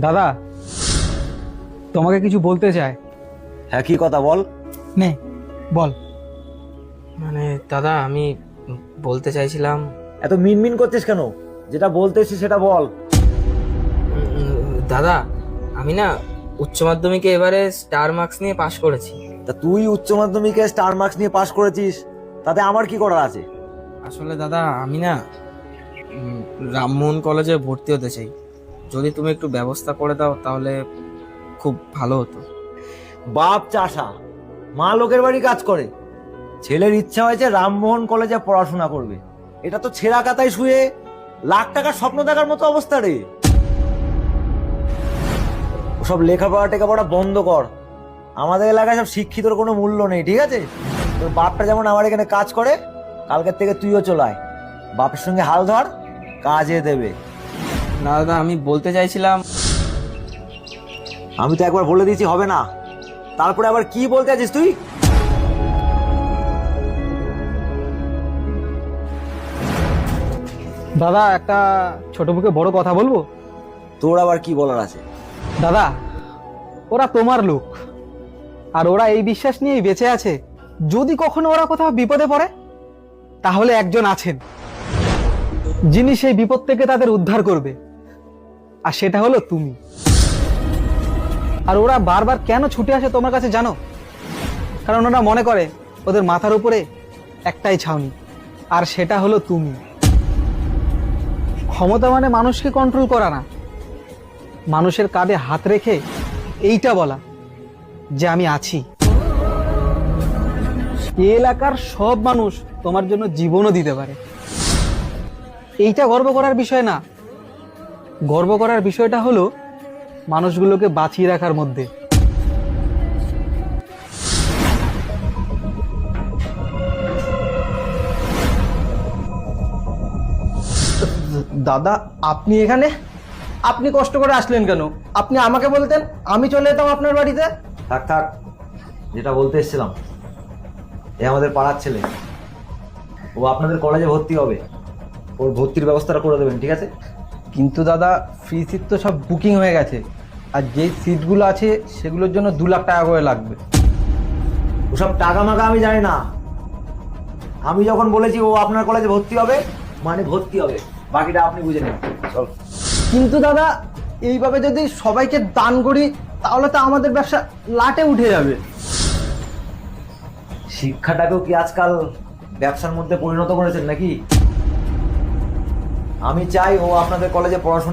দাদা, তোমাকে কিছু বলতে চাই। হ্যাঁ, কি কথা বল। নে বল। মানে দাদা, আমি বলতে চাইছিলাম। এত মিনমিন করছিস কেন? যেটা বলতেছিস সেটা বল। দাদা, আমি না উচ্চ মাধ্যমিকে এবারে স্টার মার্কস নিয়ে পাশ করেছি। তা তুই উচ্চ মাধ্যমিকে স্টার মার্কস নিয়ে পাশ করেছিস, তাতে আমার কি করার আছে? আসলে দাদা, আমি না রামমোহন কলেজে ভর্তি হতে চাই। যদি তুমি একটু ব্যবস্থা করে দাও তাহলে খুব ভালো হতো। বাপ চাষা, মা লোকের বাড়ি কাজ করে, ছেলের ইচ্ছা হয়েছে রামমোহন কলেজে পড়াশোনা করবে। এটা তো ছেঁড়া কাতায় শুয়ে লাখ টাকার স্বপ্ন দেখার মতো অবস্থা রে। ওসব লেখাপড়া টেখাপড়া বন্ধ কর। আমাদের এলাকায় সব শিক্ষিতর কোনো মূল্য নেই, ঠিক আছে? তোর বাপটা যেমন আমার এখানে কাজ করে, কালকের থেকে তুইও চলায়। বাপের সঙ্গে হাল ধর, কাজে দেবে। না দাদা, আমি বলতে চাইছিলাম। আমি তো একবার বলে দিয়েছি হবে না, তারপরে আবার কি বলতে আছিস তুই? দাদা, একটা ছোট মুখে বড় কথা বলবো। তোর আবার কি বলার আছে? দাদা, ওরা তোমার লোক, আর ওরা এই বিশ্বাস নিয়েই বেঁচে আছে যদি কখনো ওরা কোথাও বিপদে পড়ে, তাহলে একজন আছেন যিনি সেই বিপদ থেকে তাদের উদ্ধার করবে, আর সেটা হলো তুমি। আর ওরা বারবার কেন ছুটে আসে তোমার কাছে জানো? কারণ ওরা মনে করে ওদের মাথার উপরে একটাই ছাউনি, আর সেটা হলো তুমি। ক্ষমতা মানে মানুষকে কন্ট্রোল করা না, মানুষের কাঁধে হাত রেখে এইটা বলা যে আমি আছি। এই এলাকার সব মানুষ তোমার জন্য জীবনও দিতে পারে। এইটা গর্ব করার বিষয় না, গর্ব করার বিষয়টা হলো মানুষগুলোকে বাঁচিয়ে রাখার মধ্যে। দাদা, আপনি এখানে? আপনি কষ্ট করে আসলেন কেন? আপনি আমাকে বলতেন, আমি চলে যেতাম আপনার বাড়িতে। থাক থাক, যেটা বলতে এসেছিলাম, এ আমাদের পাড়ার ছেলে, ও আপনাদের কলেজে ভর্তি হবে। ওর ভর্তির ব্যবস্থাটা করে দেবেন, ঠিক আছে? কিন্তু দাদা, ফ্রি সিট তো সব বুকিং হয়ে গেছে, আর যেই সিটগুলো আছে সেগুলোর জন্য 2 লাখ টাকা করে লাগবে। ওসব টাকা মাকা আমি জানি না। আমি যখন বলেছি ও আপনার কলেজে ভর্তি হবে, মানে ভর্তি হবে, বাকিটা আপনি বুঝে নেন। চল। কিন্তু দাদা, এইভাবে যদি সবাইকে দান করি তাহলে তো আমাদের ব্যবসা লাটে উঠে যাবে। শিক্ষাটাকেও কি আজকাল ব্যবসার মধ্যে পরিণত করেছেন নাকি? আমি চাই ও আপনাদের কলেজে পড়াশোনা